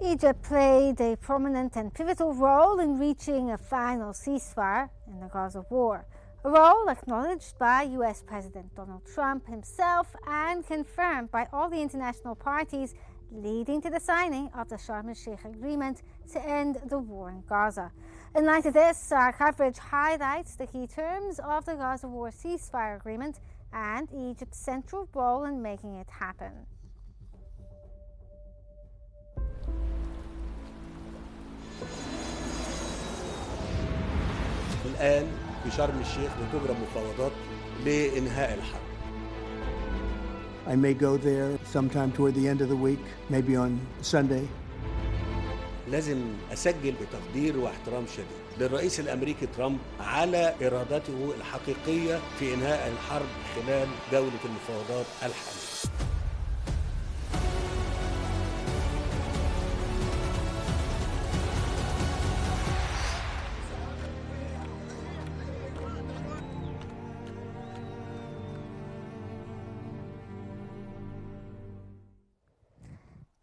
Egypt played a prominent and pivotal role in reaching a final ceasefire in the Gaza war, a role acknowledged by US President Donald Trump himself and confirmed by all the international parties, leading to the signing of the Sharm el-Sheikh agreement to end the war in Gaza. In light of this, our coverage highlights the key terms of the Gaza war ceasefire agreement and Egypt's central role in making it happen. الآن في شرم الشيخ بتجرى مفاوضات لإنهاء الحرب. I may go there sometime toward the end of the week, maybe on Sunday. لازم أسجل بتقدير واحترام شديد للرئيس الأمريكي ترامب على إرادته الحقيقية في إنهاء الحرب خلال جولة المفاوضات الحالية.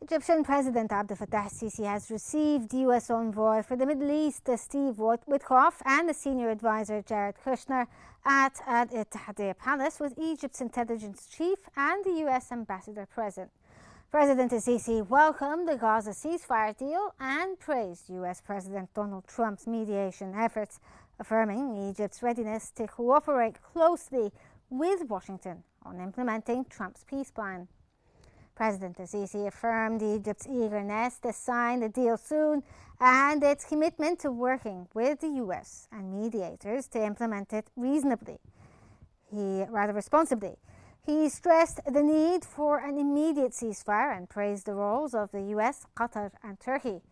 Egyptian President Abdel El-Sisi has received U.S. envoy for the Middle East, Steve Witkoff, and the senior advisor Jared Kushner at Al-Ittihadiyya Palace with Egypt's intelligence chief and the U.S. ambassador present. President El-Sisi welcomed the Gaza ceasefire deal and praised U.S. President Donald Trump's mediation efforts, affirming Egypt's readiness to cooperate closely with Washington on implementing Trump's peace plan. President El-Sisi affirmed Egypt's eagerness to sign the deal soon and its commitment to working with the U.S. and mediators to implement it responsibly. He stressed the need for an immediate ceasefire and praised the roles of the U.S., Qatar and Turkey.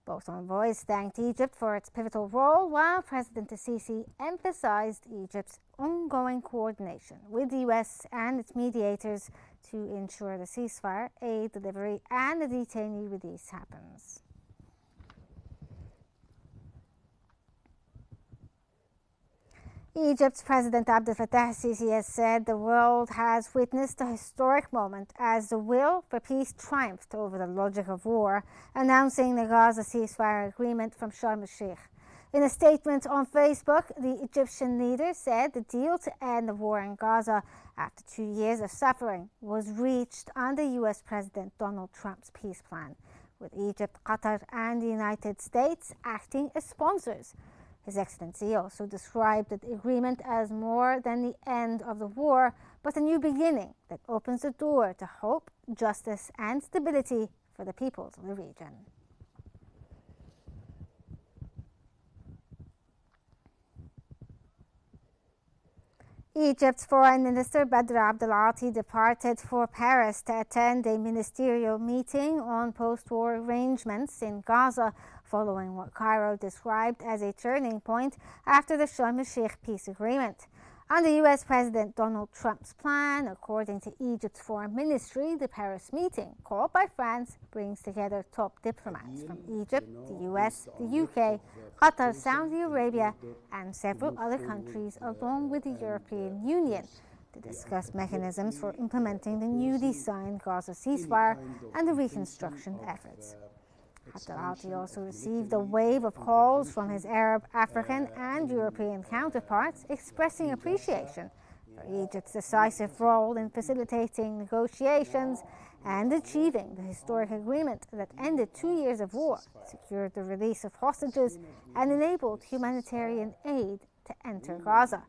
Both envoys thanked Egypt for its pivotal role, while President El-Sisi emphasized Egypt's ongoing coordination with the U.S. and its mediators to ensure the ceasefire, aid delivery, and the detainee release happens. Egypt's President Abdel El-Sisi has said the world has witnessed a historic moment as the will for peace triumphed over the logic of war, announcing the Gaza ceasefire agreement from Sharm el-Sheikh. In a statement on Facebook, the Egyptian leader said the deal to end the war in Gaza after 2 years of suffering was reached under U.S. President Donald Trump's peace plan, with Egypt, Qatar, and the United States acting as sponsors. His Excellency also described the agreement as more than the end of the war, but a new beginning that opens the door to hope, justice, and stability for the peoples of the region. Egypt's Foreign Minister Badr Abdel-Ati departed for Paris to attend a ministerial meeting on post-war arrangements in Gaza, following what Cairo described as a turning point after the Sharm el-Sheikh peace agreement. Under U.S. President Donald Trump's plan, according to Egypt's Foreign Ministry, the Paris meeting, called by France, brings together top diplomats from Egypt, the U.S., the U.K., Qatar, Saudi Arabia, and several other countries, along with the European Union, to discuss mechanisms for implementing the newly signed Gaza ceasefire and the reconstruction efforts. Abdel-Ati also received a wave of calls from his Arab, African, and European counterparts expressing appreciation for Egypt's decisive role in facilitating negotiations and achieving the historic agreement that ended 2 years of war, secured the release of hostages, and enabled humanitarian aid to enter Gaza.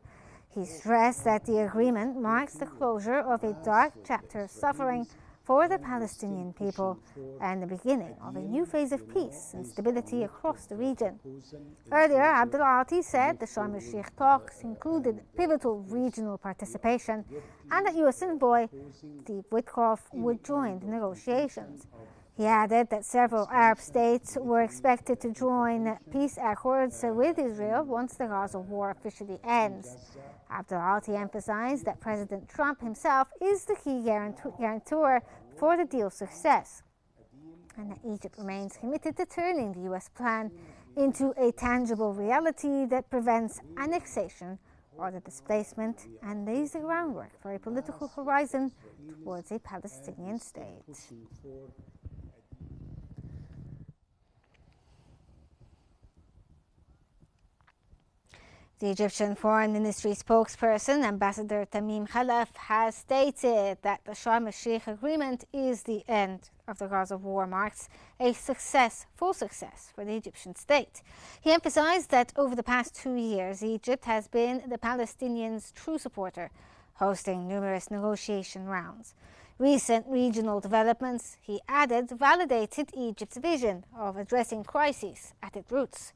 He stressed that the agreement marks the closure of a dark chapter of suffering for the Palestinian people and the beginning of a new phase of peace and stability across the region. Earlier, Abdel-Ati said the Sharm el-Sheikh talks included pivotal regional participation and that U.S. envoy Steve Witkoff would join the negotiations. He added that several Arab states were expected to join peace accords with Israel once the Gaza war officially ends. Abdel-Ati emphasized that President Trump himself is the key guarantor for the deal's success, and that Egypt remains committed to turning the U.S. plan into a tangible reality that prevents annexation or the displacement and lays the groundwork for a political horizon towards a Palestinian state. The Egyptian Foreign Ministry spokesperson, Ambassador Tamim Khalaf, has stated that the Sharm el-Sheikh agreement is the end of the Gaza war, marks a full success for the Egyptian state. He emphasized that over the past 2 years, Egypt has been the Palestinians' true supporter, hosting numerous negotiation rounds. Recent regional developments, he added, validated Egypt's vision of addressing crises at its roots.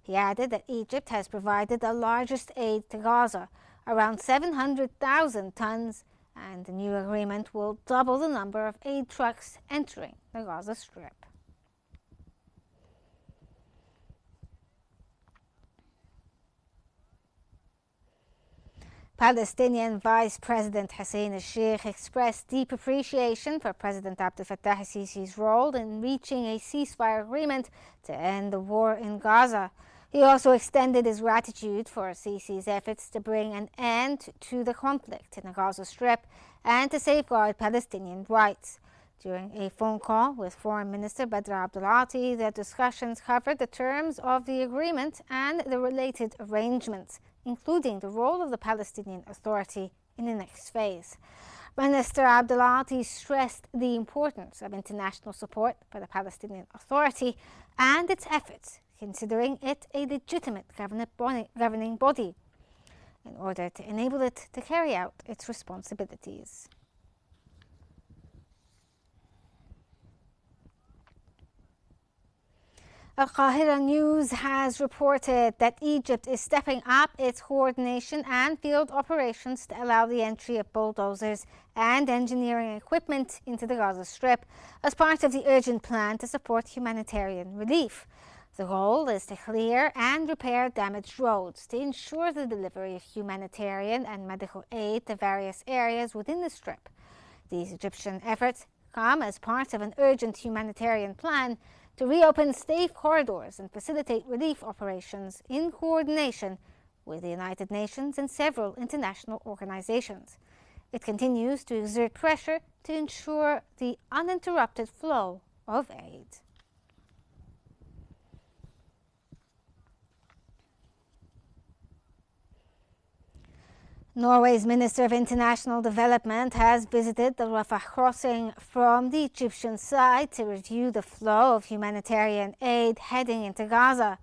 He added that Egypt has provided the largest aid to Gaza, around 700,000 tons, and the new agreement will double the number of aid trucks entering the Gaza Strip. Palestinian Vice President Hussein al-Sheikh expressed deep appreciation for President Abdel Fattah al-Sisi's role in reaching a ceasefire agreement to end the war in Gaza. He also extended his gratitude for Sisi's efforts to bring an end to the conflict in the Gaza Strip and to safeguard Palestinian rights. During a phone call with Foreign Minister Badr Abdel Ati, the discussions covered the terms of the agreement and the related arrangements, including the role of the Palestinian Authority in the next phase. Minister Abdel Ati stressed the importance of international support for the Palestinian Authority and its efforts, considering it a legitimate governing body, in order to enable it to carry out its responsibilities. Al-Qahira News has reported that Egypt is stepping up its coordination and field operations to allow the entry of bulldozers and engineering equipment into the Gaza Strip as part of the urgent plan to support humanitarian relief. The goal is to clear and repair damaged roads to ensure the delivery of humanitarian and medical aid to various areas within the Strip. These Egyptian efforts come as part of an urgent humanitarian plan to reopen safe corridors and facilitate relief operations in coordination with the United Nations and several international organizations. It continues to exert pressure to ensure the uninterrupted flow of aid. Norway's Minister of International Development has visited the Rafah crossing from the Egyptian side to review the flow of humanitarian aid heading into Gaza.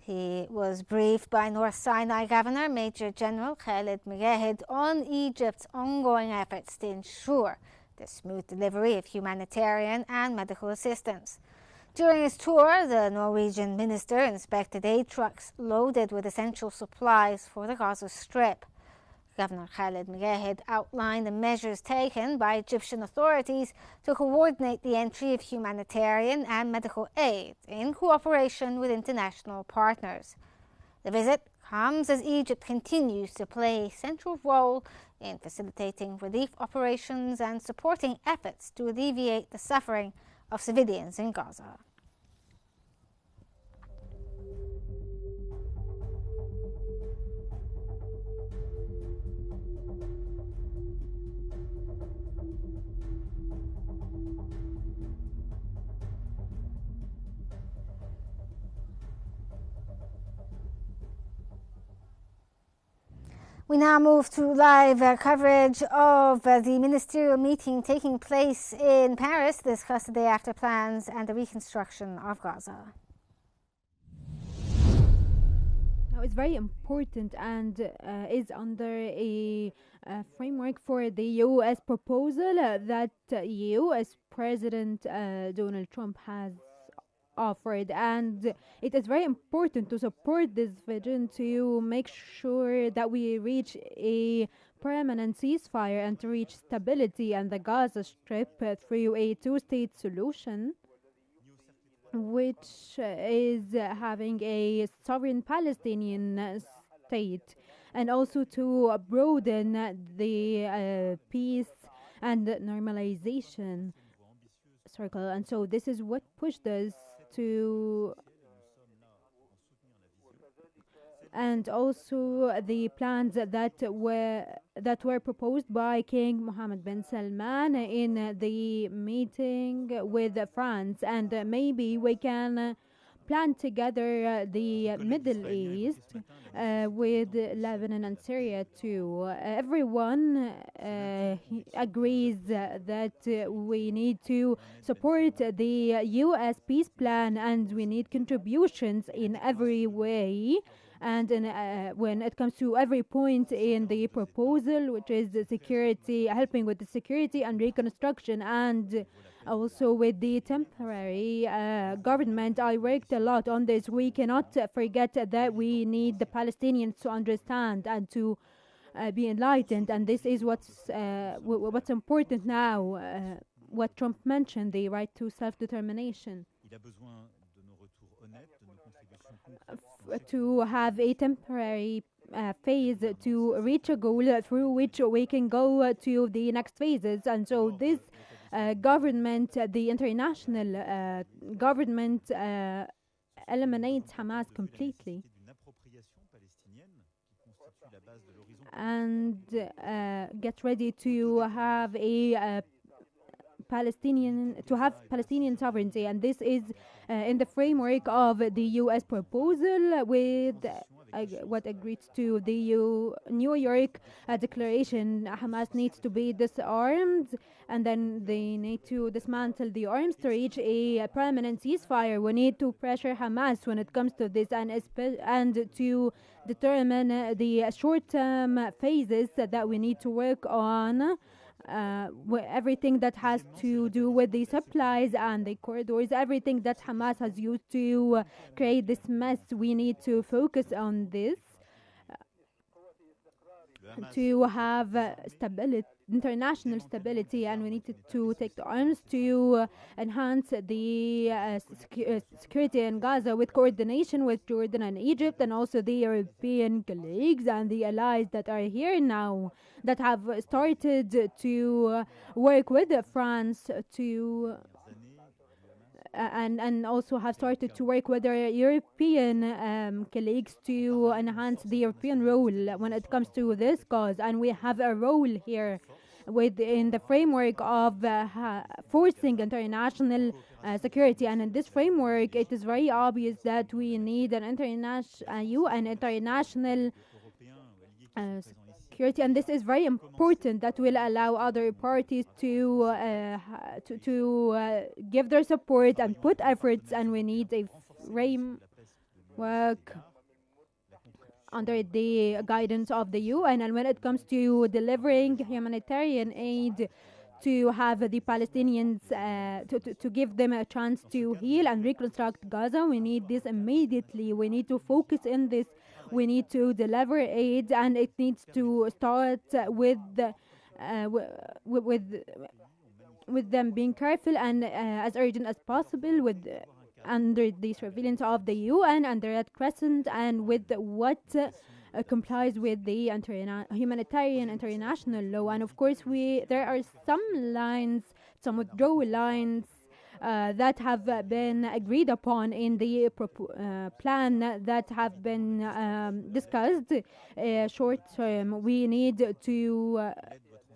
He was briefed by North Sinai Governor Major General Khalid Mujahid on Egypt's ongoing efforts to ensure the smooth delivery of humanitarian and medical assistance. During his tour, the Norwegian minister inspected aid trucks loaded with essential supplies for the Gaza Strip. Governor Khalid Mujahid outlined the measures taken by Egyptian authorities to coordinate the entry of humanitarian and medical aid in cooperation with international partners. The visit comes as Egypt continues to play a central role in facilitating relief operations and supporting efforts to alleviate the suffering of civilians in Gaza. We now move to live coverage of the ministerial meeting taking place in Paris to discuss the day after plans and the reconstruction of Gaza. Now, it's very important and is under a framework for the U.S. proposal that U.S. President Donald Trump has offered, and it is very important to support this vision to make sure that we reach a permanent ceasefire and to reach stability in the Gaza Strip through a two-state solution, which is having a sovereign Palestinian state, and also to broaden the peace and normalization circle. And so this is what pushed us to, and also the plans that were proposed by King Mohammed bin Salman in the meeting with France, and maybe we can plan together the Middle East with Lebanon and Syria too. Everyone agrees that we need to support the U.S. peace plan, and we need contributions in every way. And when it comes to every point in the proposal, which is the security, helping with the security and reconstruction, and also with the temporary government, I worked a lot on this. We cannot forget that we need the Palestinians to understand and to be enlightened, and this is what's important now. What Trump mentioned, the right to self-determination. To have a temporary phase to reach a goal through which we can go to the next phases. And so this government, the international government, eliminates Hamas completely and get ready to have a Palestinian sovereignty, and this is in the framework of the U.S. proposal with what agreed to the New York declaration. Hamas needs to be disarmed, and then they need to dismantle the arms to reach a permanent ceasefire. We need to pressure Hamas when it comes to this, and to determine the short-term phases that we need to work on. Everything that has to do with the supplies and the corridors, everything that Hamas has used to create this mess, we need to focus on this to have stability, international stability, and we need to take the arms to enhance the security in Gaza with coordination with Jordan and Egypt, and also the European colleagues and the allies that are here now that have started to work with France to and also have started to work with our European colleagues to enhance the European role when it comes to this cause. And we have a role here within the framework of forcing international security. And in this framework, it is very obvious that we need an UN international security, and this is very important. That will allow other parties to give their support and put efforts, and we need a framework under the guidance of the UN. And when it comes to delivering humanitarian aid, to have the Palestinians, to give them a chance to heal and reconstruct Gaza, we need this immediately. We need to focus in this. We need to deliver aid, and it needs to start with them being careful and as urgent as possible, with under the surveillance of the UN and the Red Crescent, and with what complies with the humanitarian international law. And of course, there are some lines, some withdrawal lines that have been agreed upon in the plan that have been discussed. Short term, we need to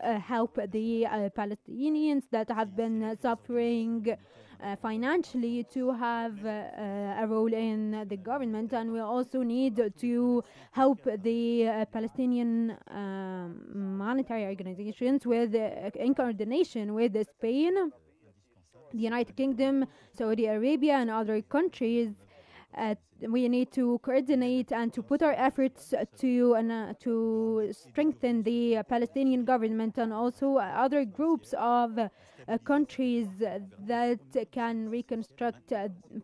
help the Palestinians that have been suffering financially to have a role in the government, and we also need to help the Palestinian monetary organizations in coordination with Spain, the United Kingdom, Saudi Arabia, and other countries. We need to coordinate and to put our efforts to strengthen the Palestinian government, and also other groups of countries that can reconstruct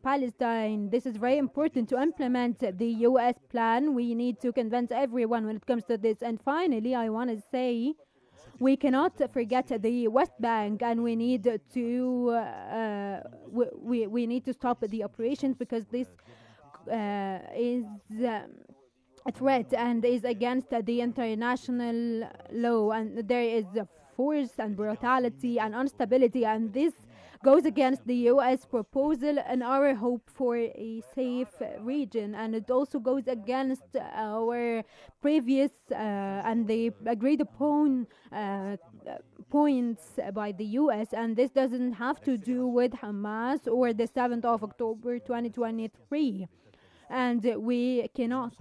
Palestine. This is very important to implement the U.S. plan. We need to convince everyone when it comes to this. And finally, I want to say, we cannot forget the West Bank, and we need to we need to stop the operations, because this is a threat and is against the international law, and there is force and brutality and instability, and this goes against the US proposal and our hope for a safe region, and it also goes against our previous and the agreed upon points by the US, and this doesn't have to do with Hamas or the 7th of October 2023. And we cannot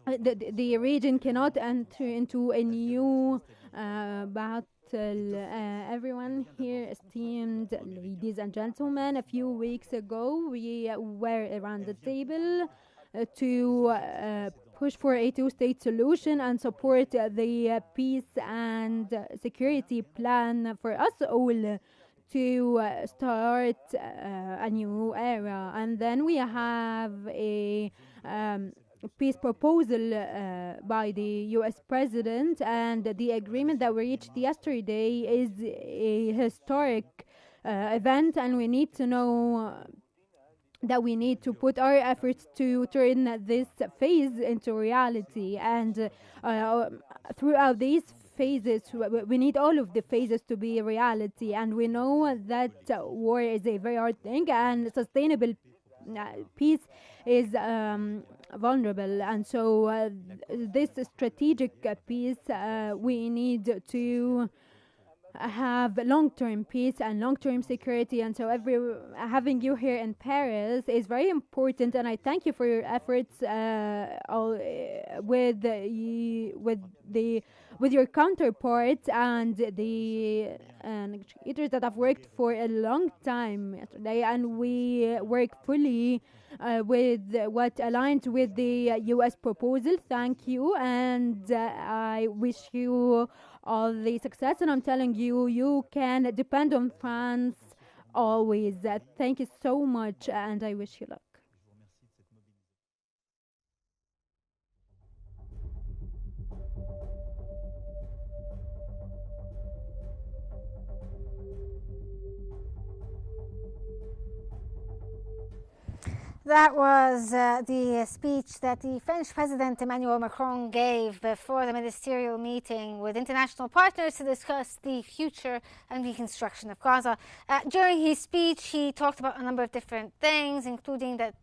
the region cannot enter into a new battle. Everyone here, esteemed ladies and gentlemen, a few weeks ago we were around the table to push for a two-state solution and support the peace and security plan for us all to start a new era. And then we have a peace proposal by the US president, and the agreement that we reached yesterday is a historic event, and we need to know that we need to put our efforts to turn this phase into reality. And throughout these phases, we need all of the phases to be a reality. And we know that war is a very hard thing, and sustainable peace is vulnerable. And so this strategic peace, we need to have long-term peace and long-term security. And so having you here in Paris is very important, and I thank you for your efforts with your counterparts and the negotiators that have worked for a long time yesterday, and we work fully with what aligns with the US proposal. Thank you, and I wish you all the success, and I'm telling you, you can depend on France always. Thank you so much, and I wish you luck. That was the speech that the French President Emmanuel Macron gave before the ministerial meeting with international partners to discuss the future and reconstruction of Gaza. During his speech, he talked about a number of different things, including that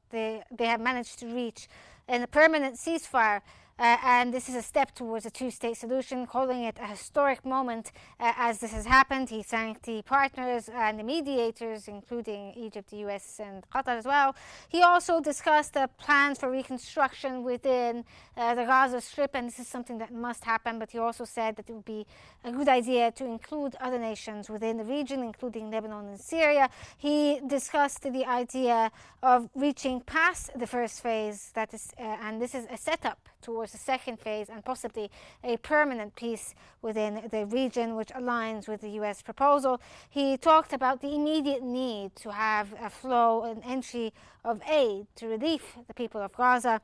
they have managed to reach a permanent ceasefire. And this is a step towards a two-state solution, calling it a historic moment as this has happened. He thanked the partners and the mediators, including Egypt, the US, and Qatar as well. He also discussed the plans for reconstruction within the Gaza Strip, and this is something that must happen, but he also said that it would be a good idea to include other nations within the region, including Lebanon and Syria. He discussed the idea of reaching past the first phase, that is, and this is a setup towards the second phase and possibly a permanent peace within the region, which aligns with the US proposal. He talked about the immediate need to have a flow and entry of aid to relieve the people of Gaza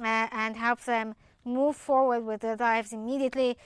and help them move forward with their lives immediately,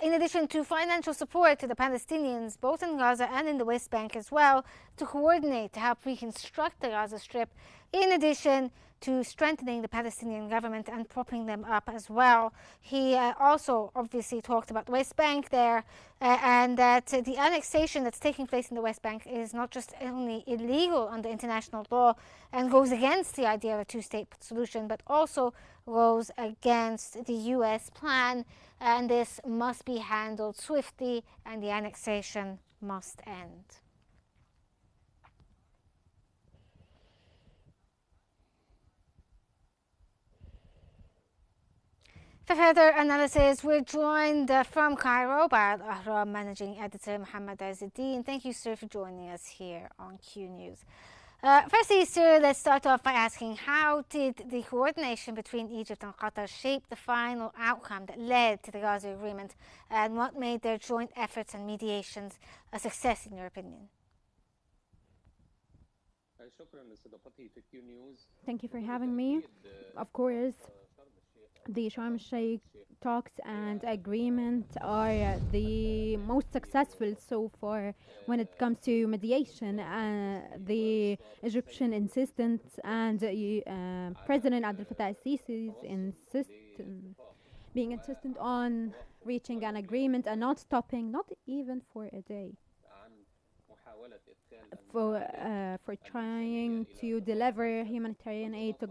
in addition to financial support to the Palestinians, both in Gaza and in the West Bank as well, to coordinate to help reconstruct the Gaza Strip, in addition to strengthening the Palestinian government and propping them up as well. He also obviously talked about the West Bank there, and that the annexation that's taking place in the West Bank is not just only illegal under international law and goes against the idea of a two-state solution, but also goes against the US plan, and this must be handled swiftly, and the annexation must end. For further analysis, we're joined from Cairo by affirm managing editor Mohammed Azzeddine. Thank you, sir, for joining us here on Q News. Firstly, sir, let's start off by asking, how did the coordination between Egypt and Qatar shape the final outcome that led to the Gaza agreement, and what made their joint efforts and mediations a success, in your opinion? Thank you for having me. Of course, the Sharm el-Sheikh talks and agreement are the most successful so far when it comes to mediation. The Egyptian insistence and President El-Sisi being insistent on reaching an agreement and not stopping, not even for a day. for trying to deliver humanitarian aid to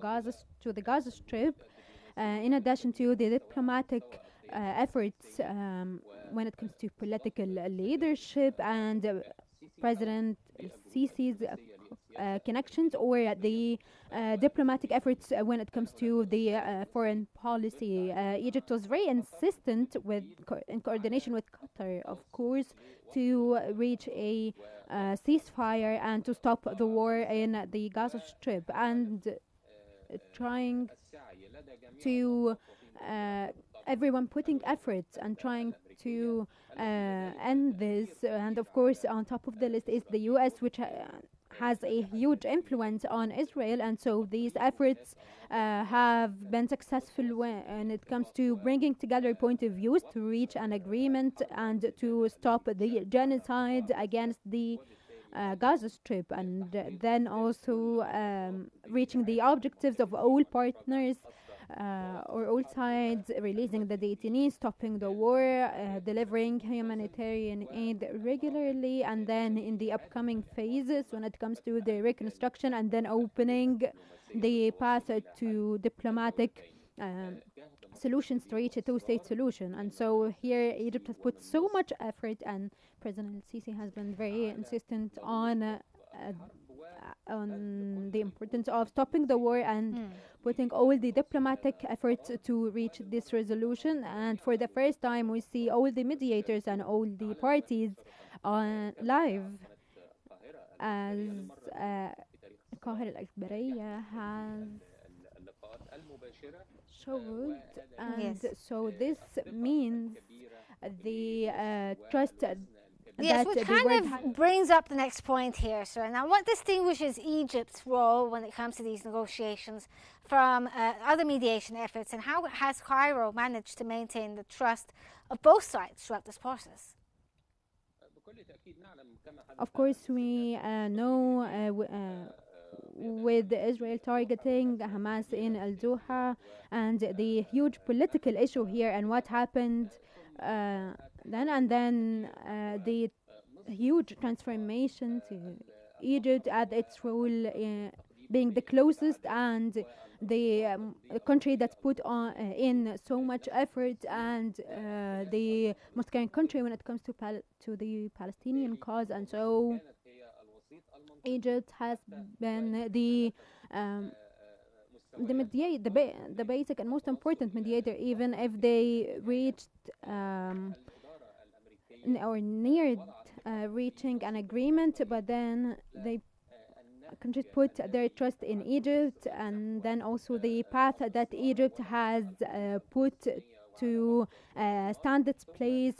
the Gaza Strip, in addition to the diplomatic efforts when it comes to political leadership and President El-Sisi's connections, or the diplomatic efforts when it comes to the foreign policy. Egypt was very insistent in coordination with Qatar, of course, to reach a ceasefire and to stop the war in the Gaza Strip, and trying to everyone putting efforts and trying to end this. And of course, on top of the list is the US, which has a huge influence on Israel, and so these efforts have been successful when it comes to bringing together point of views to reach an agreement and to stop the genocide against the Gaza Strip, and then also reaching the objectives of all partners or all sides, releasing the detainees, stopping the war, delivering humanitarian aid regularly, and then in the upcoming phases when it comes to the reconstruction, and then opening the path to diplomatic solutions to reach a two-state solution. And so here Egypt has put so much effort, and President El-Sisi has been very insistent on the importance of stopping the war and putting all the diplomatic efforts to reach this resolution. And for the first time, we see all the mediators and all the parties on live, as القاهرة الإخبارية has showed. And so this means the trust. Yes, which kind of brings up the next point here, sir. Now, what distinguishes Egypt's role when it comes to these negotiations from other mediation efforts, and how has Cairo managed to maintain the trust of both sides throughout this process? Of course, we know with Israel targeting Hamas in Al-Doha and the huge political issue here and what happened then the huge transformation to Egypt at its role being the closest and the country that's put on in so much effort, and the most caring country when it comes to the Palestinian cause. And so Egypt has been the basic and most important mediator, even if they reached or neared reaching an agreement, but then they countries put their trust in Egypt, and then also the path that Egypt has put to stand its place,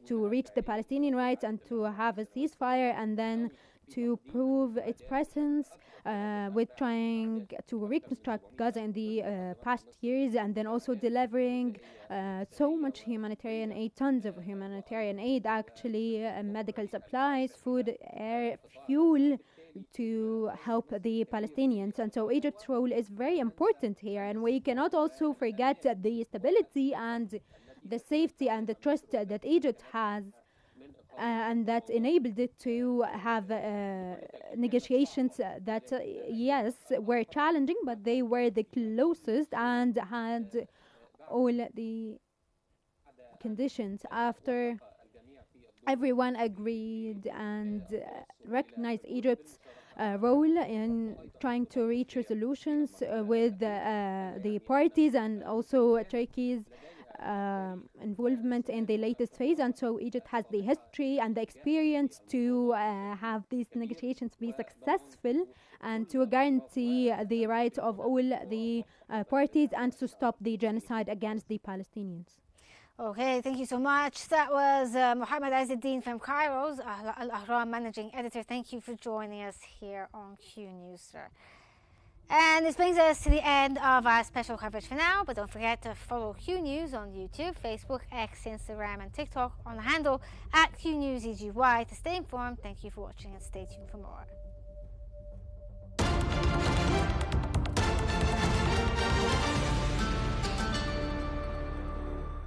to reach the Palestinian rights and to have a ceasefire, and then to prove its presence with trying to reconstruct Gaza in the past years, and then also delivering so much humanitarian aid, tons of humanitarian aid actually, medical supplies, food, air, fuel, to help the Palestinians. And so Egypt's role is very important here, and we cannot also forget the stability and the safety and the trust that Egypt has, and that enabled it to have negotiations that yes, were challenging, but they were the closest and had all the conditions after everyone agreed and recognized Egypt's role in trying to reach resolutions with the parties, and also Turkey's involvement in the latest phase. And so Egypt has the history and the experience to have these negotiations be successful and to guarantee the rights of all the parties and to stop the genocide against the Palestinians. Okay, thank you so much. That was Mohammed Izzeddin from Cairo's Al-Ahram managing editor. Thank you for joining us here on Q News, sir. And this brings us to the end of our special coverage for now, but don't forget to follow Q News on YouTube, Facebook, X, Instagram and TikTok on the handle @QNewsEGY to stay informed. Thank you for watching and stay tuned for more.